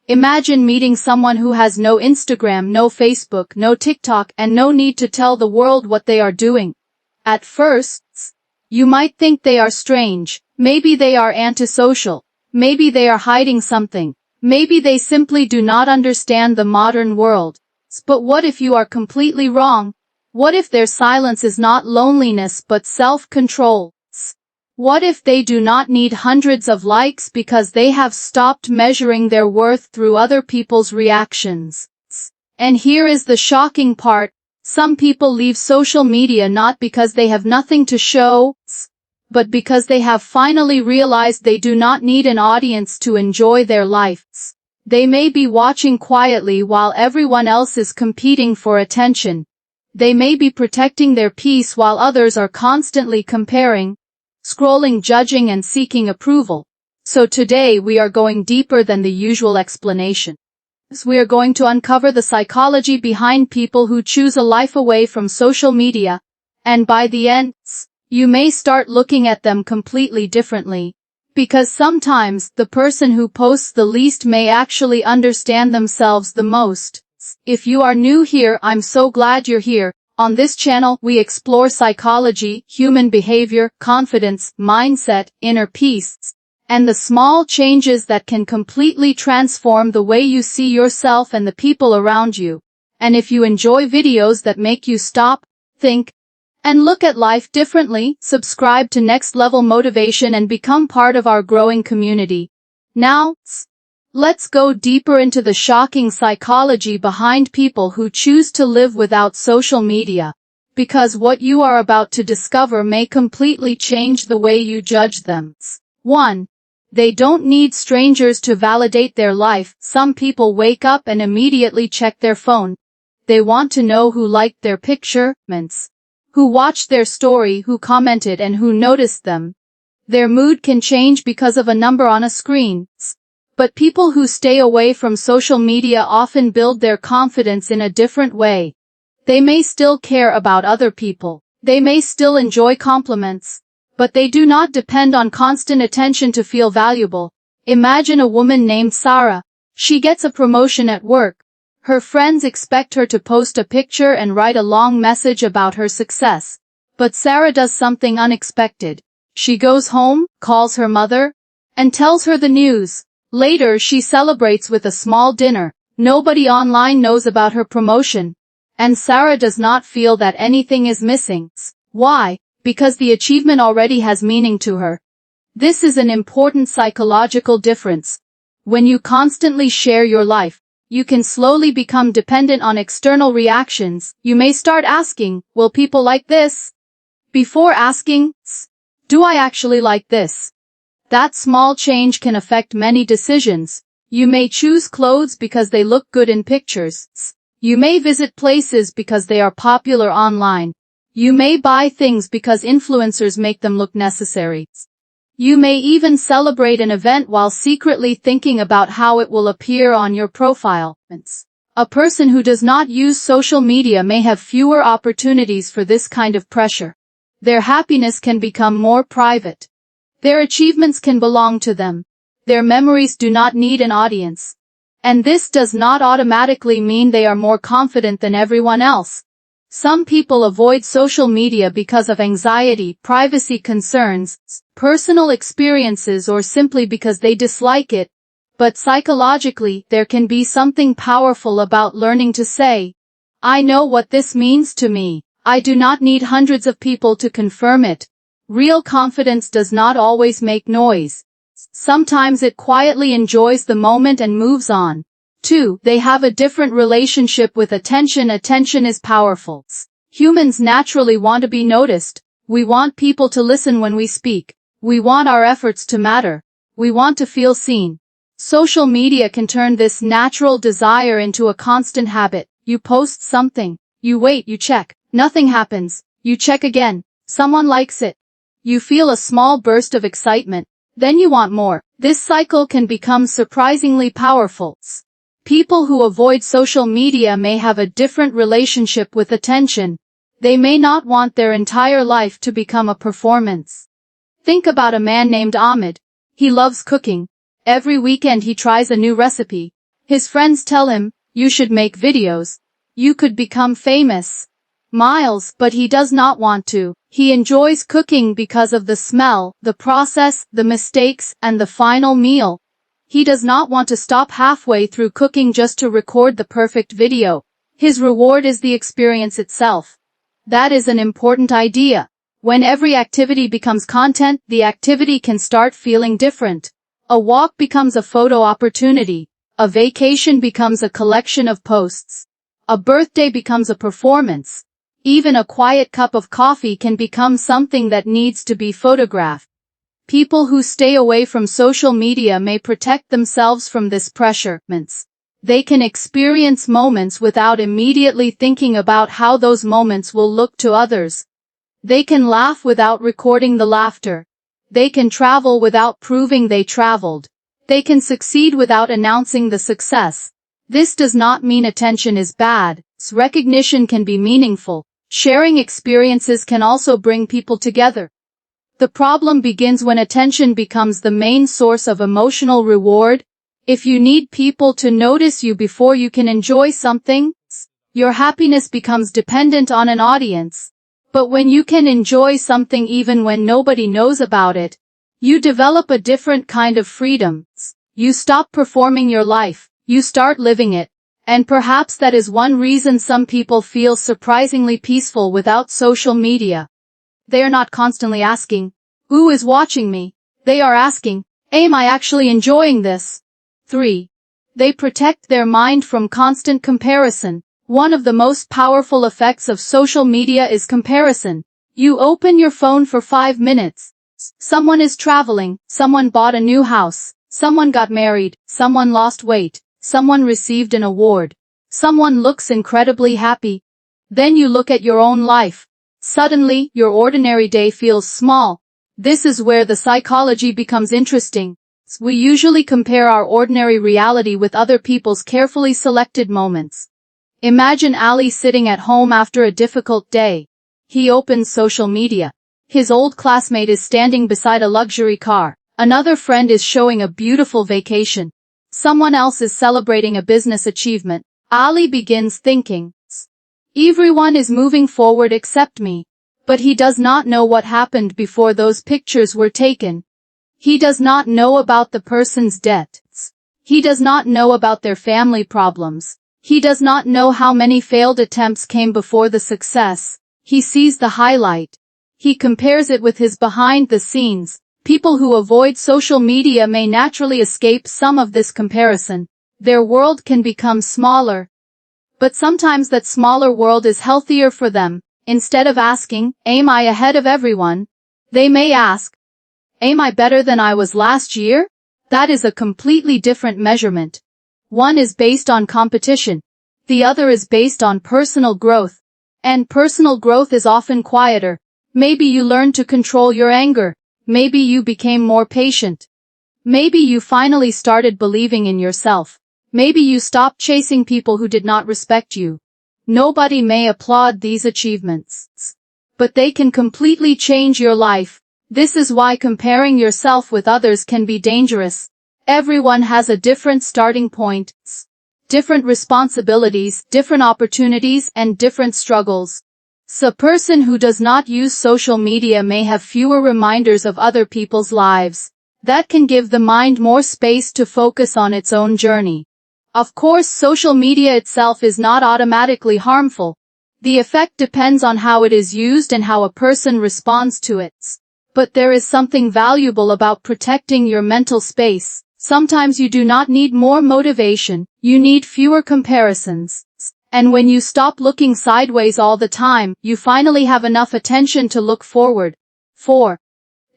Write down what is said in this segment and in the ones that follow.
Imagine meeting someone who has no Instagram, no Facebook, no TikTok, and no need to tell the world what they are doing. At first, you might think they are strange. Maybe they are antisocial. Maybe they are hiding something. Maybe they simply do not understand the modern world. But what if you are completely wrong? What if their silence is not loneliness but self-control? What if they do not need hundreds of likes because they have stopped measuring their worth through other people's reactions? And here is the shocking part. Some people leave social media not because they have nothing to show, but because they have finally realized they do not need an audience to enjoy their lives. They may be watching quietly while everyone else is competing for attention. They may be protecting their peace while others are constantly comparing, scrolling, judging, and seeking approval. So today we are going deeper than the usual explanation. We are going to uncover the psychology behind people who choose a life away from social media, and by the end, you may start looking at them completely differently. Because sometimes, the person who posts the least may actually understand themselves the most. If you are new here, I'm so glad you're here. On this channel, we explore psychology, human behavior, confidence, mindset, inner peace, and the small changes that can completely transform the way you see yourself and the people around you. And if you enjoy videos that make you stop, think, and look at life differently, subscribe to Next Level Motivation and become part of our growing community. Now, let's go deeper into the shocking psychology behind people who choose to live without social media. Because what you are about to discover may completely change the way you judge them. 1. They don't need strangers to validate their life. Some people wake up and immediately check their phone. They want to know who liked their picture, who watched their story, who commented, and who noticed them. Their mood can change because of a number on a screen. But people who stay away from social media often build their confidence in a different way. They may still care about other people. They may still enjoy compliments. But they do not depend on constant attention to feel valuable. Imagine a woman named Sarah. She gets a promotion at work. Her friends expect her to post a picture and write a long message about her success. But Sarah does something unexpected. She goes home, calls her mother, and tells her the news. Later she celebrates with a small dinner. Nobody online knows about her promotion. And Sarah does not feel that anything is missing. Why? Because the achievement already has meaning to her. This is an important psychological difference. When you constantly share your life, you can slowly become dependent on external reactions. You may start asking, will people like this? Before asking, do I actually like this? That small change can affect many decisions. You may choose clothes because they look good in pictures. You may visit places because they are popular online. You may buy things because influencers make them look necessary. You may even celebrate an event while secretly thinking about how it will appear on your profile. A person who does not use social media may have fewer opportunities for this kind of pressure. Their happiness can become more private. Their achievements can belong to them. Their memories do not need an audience. And this does not automatically mean they are more confident than everyone else. Some people avoid social media because of anxiety, privacy concerns, personal experiences, or simply because they dislike it. But psychologically, there can be something powerful about learning to say, I know what this means to me. I do not need hundreds of people to confirm it. Real confidence does not always make noise. Sometimes it quietly enjoys the moment and moves on. 2. They have a different relationship with attention. Attention is powerful. Humans naturally want to be noticed. We want people to listen when we speak. We want our efforts to matter. We want to feel seen. Social media can turn this natural desire into a constant habit. You post something. You wait, you check. Nothing happens. You check again. Someone likes it. You feel a small burst of excitement. Then you want more. This cycle can become surprisingly powerful. People who avoid social media may have a different relationship with attention. They may not want their entire life to become a performance. Think about a man named Ahmed. He loves cooking. Every weekend he tries a new recipe. His friends tell him, you should make videos. You could become famous. Miles, but he does not want to. He enjoys cooking because of the smell, the process, the mistakes, and the final meal. He does not want to stop halfway through cooking just to record the perfect video. His reward is the experience itself. That is an important idea. When every activity becomes content, the activity can start feeling different. A walk becomes a photo opportunity. A vacation becomes a collection of posts. A birthday becomes a performance. Even a quiet cup of coffee can become something that needs to be photographed. People who stay away from social media may protect themselves from this pressure. They can experience moments without immediately thinking about how those moments will look to others. They can laugh without recording the laughter. They can travel without proving they traveled. They can succeed without announcing the success. This does not mean attention is bad. Recognition can be meaningful. Sharing experiences can also bring people together. The problem begins when attention becomes the main source of emotional reward. If you need people to notice you before you can enjoy something, your happiness becomes dependent on an audience. But when you can enjoy something even when nobody knows about it, you develop a different kind of freedom. You stop performing your life, you start living it. And perhaps that is one reason some people feel surprisingly peaceful without social media. They are not constantly asking, who is watching me? They are asking, am I actually enjoying this? 3. They protect their mind from constant comparison. One of the most powerful effects of social media is comparison. You open your phone for 5 minutes. Someone is traveling, someone bought a new house, someone got married, someone lost weight, someone received an award, someone looks incredibly happy. Then you look at your own life. Suddenly, your ordinary day feels small. This is where the psychology becomes interesting. We usually compare our ordinary reality with other people's carefully selected moments. Imagine Ali sitting at home after a difficult day. He opens social media. His old classmate is standing beside a luxury car. Another friend is showing a beautiful vacation. Someone else is celebrating a business achievement. Ali begins thinking, everyone is moving forward except me. But he does not know what happened before those pictures were taken. He does not know about the person's debts. He does not know about their family problems. He does not know how many failed attempts came before the success. He sees the highlight. He compares it with his behind the scenes. People who avoid social media may naturally escape some of this comparison. Their world can become smaller. But sometimes that smaller world is healthier for them. Instead of asking, am I ahead of everyone? They may ask, am I better than I was last year? That is a completely different measurement. One is based on competition. The other is based on personal growth. And personal growth is often quieter. Maybe you learned to control your anger. Maybe you became more patient. Maybe you finally started believing in yourself. Maybe you stopped chasing people who did not respect you. Nobody may applaud these achievements. But they can completely change your life. This is why comparing yourself with others can be dangerous. Everyone has a different starting point, different responsibilities, different opportunities, and different struggles. So a person who does not use social media may have fewer reminders of other people's lives. That can give the mind more space to focus on its own journey. Of course, social media itself is not automatically harmful. The effect depends on how it is used and how a person responds to it. But there is something valuable about protecting your mental space. Sometimes you do not need more motivation, you need fewer comparisons. And when you stop looking sideways all the time, you finally have enough attention to look forward. 4.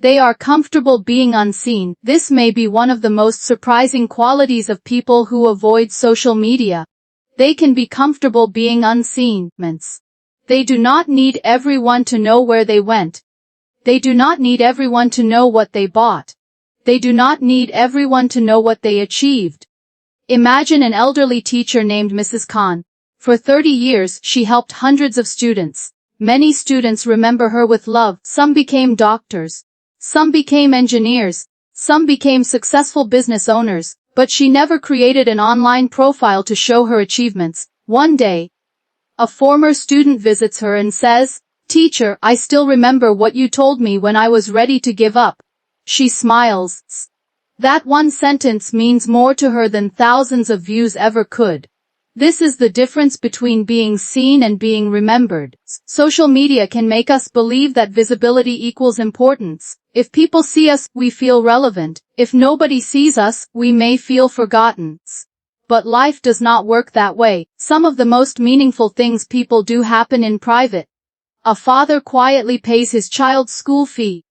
They are comfortable being unseen. This may be one of the most surprising qualities of people who avoid social media. They can be comfortable being unseen. They do not need everyone to know where they went. They do not need everyone to know what they bought. They do not need everyone to know what they achieved. Imagine an elderly teacher named Mrs. Khan. For 30 years, she helped hundreds of students. Many students remember her with love. Some became doctors. Some became engineers. Some became successful business owners. But she never created an online profile to show her achievements. One day, a former student visits her and says, "Teacher, I still remember what you told me when I was ready to give up." She smiles. That one sentence means more to her than thousands of views ever could. This is the difference between being seen and being remembered. Social media can make us believe that visibility equals importance. If people see us, we feel relevant. If nobody sees us, we may feel forgotten. But life does not work that way. Some of the most meaningful things people do happen in private. A father quietly pays his child's school fee.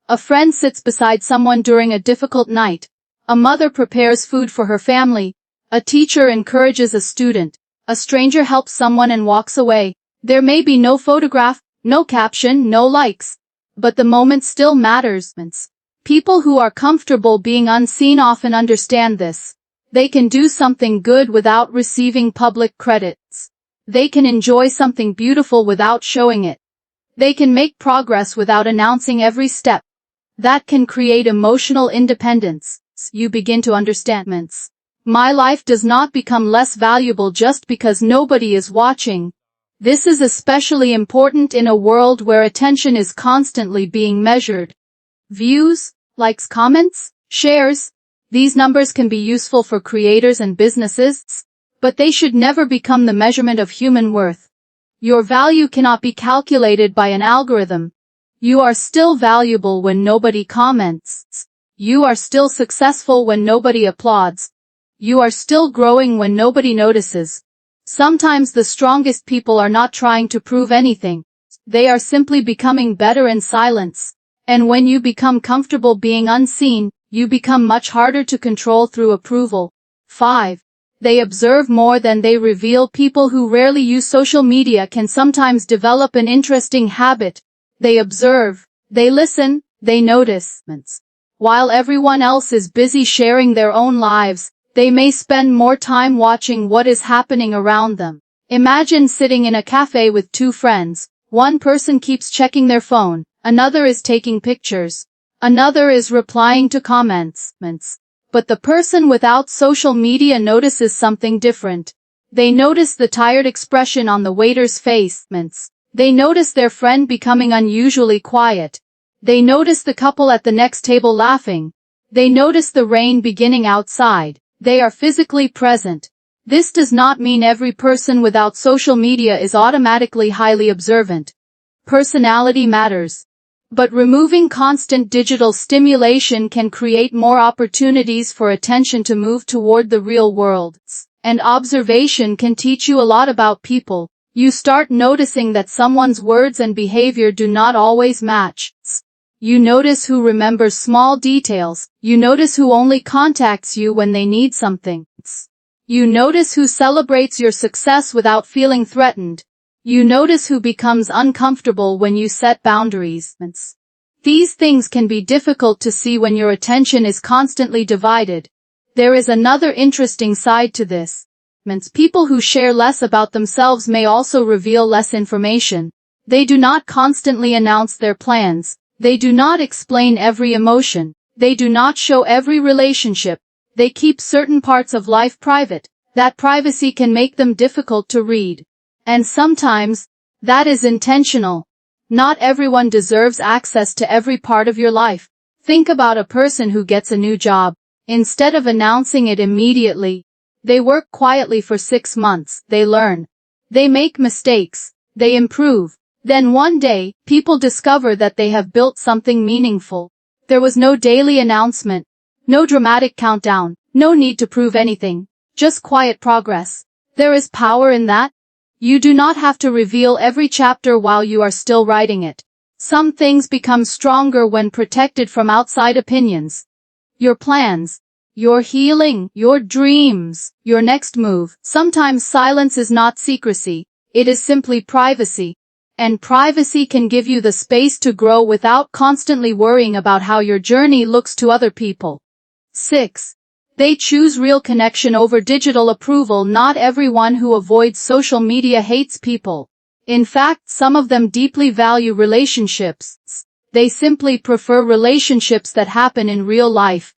A friend sits beside someone during a difficult night. A mother prepares food for her family. A teacher encourages a student. A stranger helps someone and walks away. There may be no photograph, no caption, no likes. But the moment still matters. People who are comfortable being unseen often understand this. They can do something good without receiving public credits. They can enjoy something beautiful without showing it. They can make progress without announcing every step. That can create emotional independence. You begin to understand. My life does not become less valuable just because nobody is watching. This is especially important in a world where attention is constantly being measured. Views, likes, comments, shares. These numbers can be useful for creators and businesses, but they should never become the measurement of human worth. Your value cannot be calculated by an algorithm. You are still valuable when nobody comments. You are still successful when nobody applauds. You are still growing when nobody notices. Sometimes the strongest people are not trying to prove anything. They are simply becoming better in silence. And when you become comfortable being unseen, you become much harder to control through approval. 5. They observe more than they reveal. People who rarely use social media can sometimes develop an interesting habit. They observe, they listen, they notice. While everyone else is busy sharing their own lives, they may spend more time watching what is happening around them. Imagine sitting in a cafe with two friends. One person keeps checking their phone, another is taking pictures, another is replying to comments. But the person without social media notices something different. They notice the tired expression on the waiter's face. They notice their friend becoming unusually quiet. They notice the couple at the next table laughing. They notice the rain beginning outside. They are physically present. This does not mean every person without social media is automatically highly observant. Personality matters. But removing constant digital stimulation can create more opportunities for attention to move toward the real world. And observation can teach you a lot about people. You start noticing that someone's words and behavior do not always match. You notice who remembers small details. You notice who only contacts you when they need something. You notice who celebrates your success without feeling threatened. You notice who becomes uncomfortable when you set boundaries. These things can be difficult to see when your attention is constantly divided. There is another interesting side to this. People who share less about themselves may also reveal less information. They do not constantly announce their plans. They do not explain every emotion. They do not show every relationship. They keep certain parts of life private. That privacy can make them difficult to read. And sometimes, that is intentional. Not everyone deserves access to every part of your life. Think about a person who gets a new job. Instead of announcing it immediately, they work quietly for 6 months. They learn. They make mistakes. They improve. Then one day, people discover that they have built something meaningful. There was no daily announcement, no dramatic countdown, no need to prove anything, just quiet progress. There is power in that. You do not have to reveal every chapter while you are still writing it. Some things become stronger when protected from outside opinions. Your plans, your healing, your dreams, your next move. Sometimes silence is not secrecy, it is simply privacy. And privacy can give you the space to grow without constantly worrying about how your journey looks to other people. 6. They choose real connection over digital approval. Not everyone who avoids social media hates people. In fact, some of them deeply value relationships. They simply prefer relationships that happen in real life.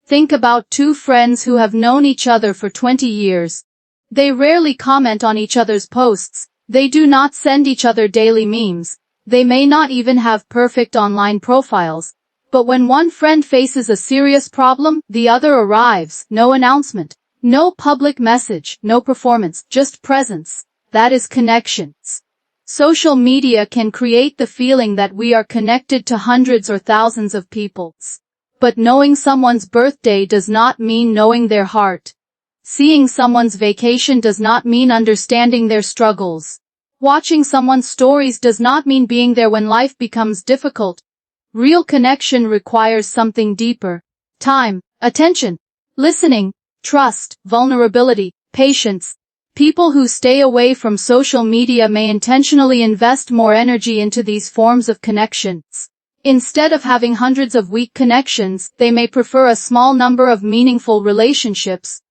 Think about two friends who have known each other for 20 years. They rarely comment on each other's posts. They do not send each other daily memes. They may not even have perfect online profiles. But when one friend faces a serious problem, the other arrives. No announcement, no public message, no performance, just presence. That is connections. Social media can create the feeling that we are connected to hundreds or thousands of people. But knowing someone's birthday does not mean knowing their heart. Seeing someone's vacation does not mean understanding their struggles. Watching someone's stories does not mean being there when life becomes difficult. Real connection requires something deeper. Time, attention, listening, trust, vulnerability, patience. People who stay away from social media may intentionally invest more energy into these forms of connections. Instead of having hundreds of weak connections, they may prefer a small number of meaningful relationships.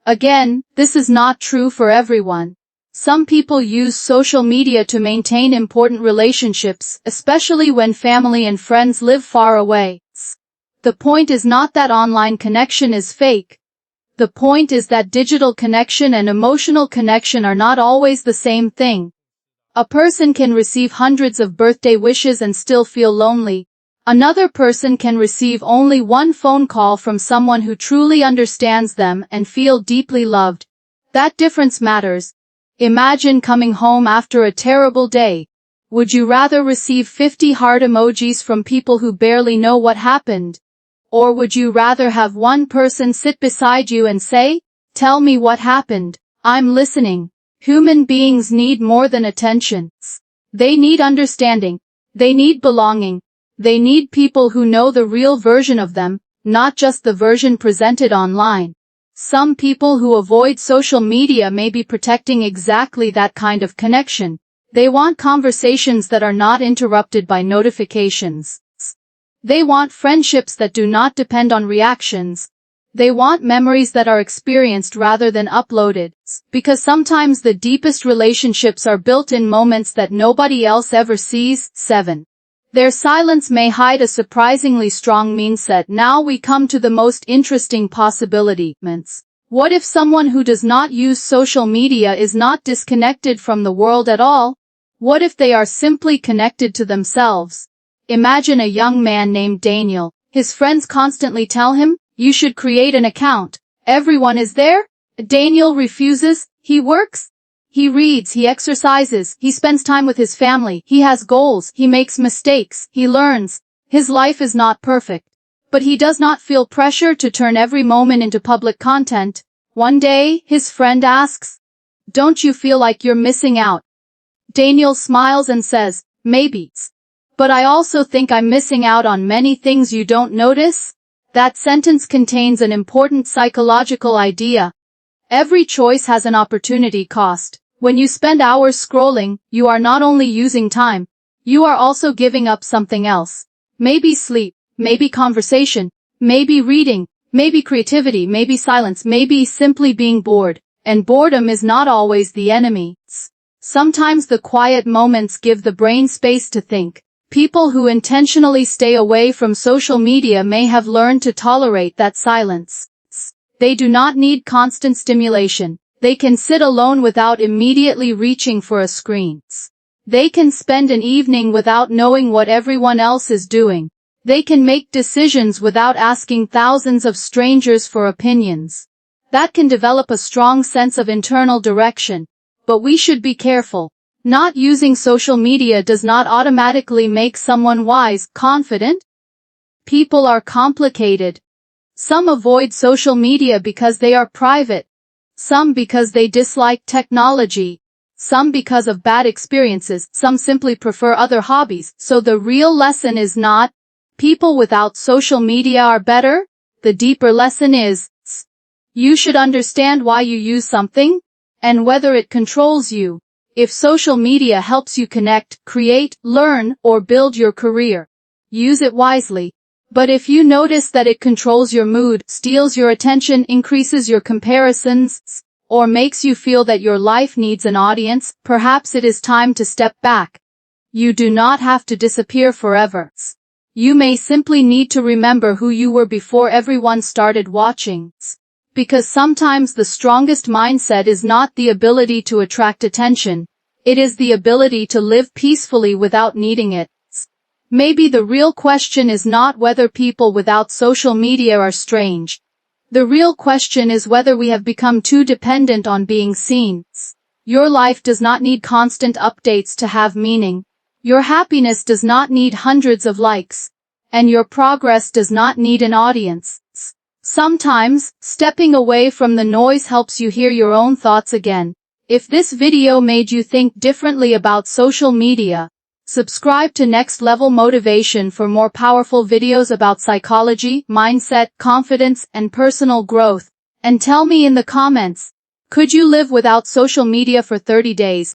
Again, this is not true for everyone. Some people use social media to maintain important relationships, especially when family and friends live far away. The point is not that online connection is fake. The point is that digital connection and emotional connection are not always the same thing. A person can receive hundreds of birthday wishes and still feel lonely. Another person can receive only one phone call from someone who truly understands them and feel deeply loved. That difference matters. Imagine coming home after a terrible day. Would you rather receive 50 heart emojis from people who barely know what happened? Or would you rather have one person sit beside you and say, "Tell me what happened, I'm listening"? Human beings need more than attention. They need understanding. They need belonging. They need people who know the real version of them, not just the version presented online. Some people who avoid social media may be protecting exactly that kind of connection. They want conversations that are not interrupted by notifications. They want friendships that do not depend on reactions. They want memories that are experienced rather than uploaded. Because sometimes the deepest relationships are built in moments that nobody else ever sees. 7. Their silence may hide a surprisingly strong mindset. Now we come to the most interesting possibility. What if someone who does not use social media is not disconnected from the world at all? What if they are simply connected to themselves? Imagine a young man named Daniel. His friends constantly tell him, "You should create an account. Everyone is there." Daniel refuses. He works. He reads, he exercises, he spends time with his family, he has goals, he makes mistakes, he learns. His life is not perfect. But he does not feel pressure to turn every moment into public content. One day, his friend asks, "Don't you feel like you're missing out?" Daniel smiles and says, "Maybe. But I also think I'm missing out on many things you don't notice." That sentence contains an important psychological idea. Every choice has an opportunity cost. When you spend hours scrolling, you are not only using time, you are also giving up something else. Maybe sleep, maybe conversation, maybe reading, maybe creativity, maybe silence, maybe simply being bored. And boredom is not always the enemy. Sometimes the quiet moments give the brain space to think. People who intentionally stay away from social media may have learned to tolerate that silence. They do not need constant stimulation. They can sit alone without immediately reaching for a screen. They can spend an evening without knowing what everyone else is doing. They can make decisions without asking thousands of strangers for opinions. That can develop a strong sense of internal direction. But we should be careful. Not using social media does not automatically make someone wise, confident. People are complicated. Some avoid social media because they are private. Some because they dislike technology. Some because of bad experiences. Some simply prefer other hobbies. So the real lesson is not, people without social media are better. The deeper lesson is, you should understand why you use something, and whether it controls you. If social media helps you connect, create, learn, or build your career, use it wisely. But if you notice that it controls your mood, steals your attention, increases your comparisons, or makes you feel that your life needs an audience, perhaps it is time to step back. You do not have to disappear forever. You may simply need to remember who you were before everyone started watching. Because sometimes the strongest mindset is not the ability to attract attention, it is the ability to live peacefully without needing it. Maybe the real question is not whether people without social media are strange. The real question is whether we have become too dependent on being seen. Your life does not need constant updates to have meaning. Your happiness does not need hundreds of likes. And your progress does not need an audience. Sometimes, stepping away from the noise helps you hear your own thoughts again. If this video made you think differently about social media, subscribe to Next Level Motivation for more powerful videos about psychology, mindset, confidence, and personal growth. And tell me in the comments, could you live without social media for 30 days?